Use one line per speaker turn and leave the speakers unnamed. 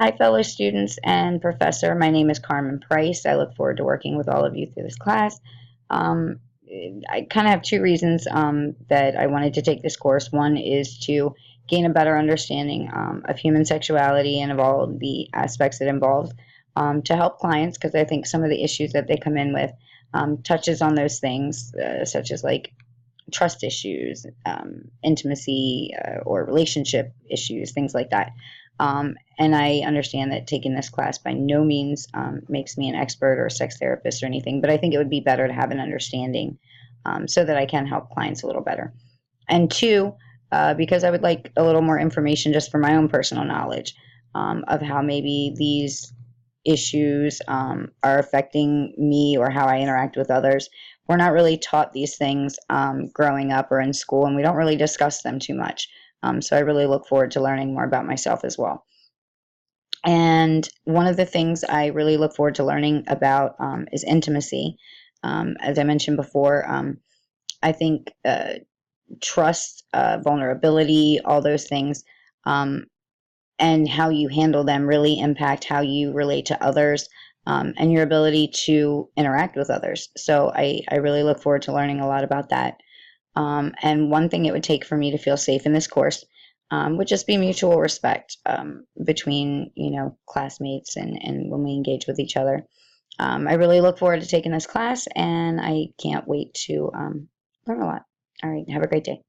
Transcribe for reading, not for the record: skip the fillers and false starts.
Hi, fellow students and professor. My name is Carmen Price. I look forward to working with all of you through this class. Um, I kind of have two reasons that I wanted to take this course. One is to gain a better understanding of human sexuality and of all the aspects it involves to help clients, because I think some of the issues that they come in with touches on those things, such as like trust issues, intimacy, or relationship issues, things like that. And I understand that taking this class by no means makes me an expert or a sex therapist or anything, but I think it would be better to have an understanding so that I can help clients a little better. And two, because I would like a little more information just for my own personal knowledge of how maybe these issues are affecting me or how I interact with others. We're not really taught these things growing up or in school, and we don't really discuss them too much. So I really look forward to learning more about myself as well. And one of the things I really look forward to learning about is intimacy. As I mentioned before, I think trust, vulnerability, all those things, um, and how you handle them really impact how you relate to others and your ability to interact with others. So I really look forward to learning a lot about that. And one thing it would take for me to feel safe in this course would just be mutual respect between, classmates and when we engage with each other. I really look forward to taking this class, and I can't wait to learn a lot. All right, have a great day.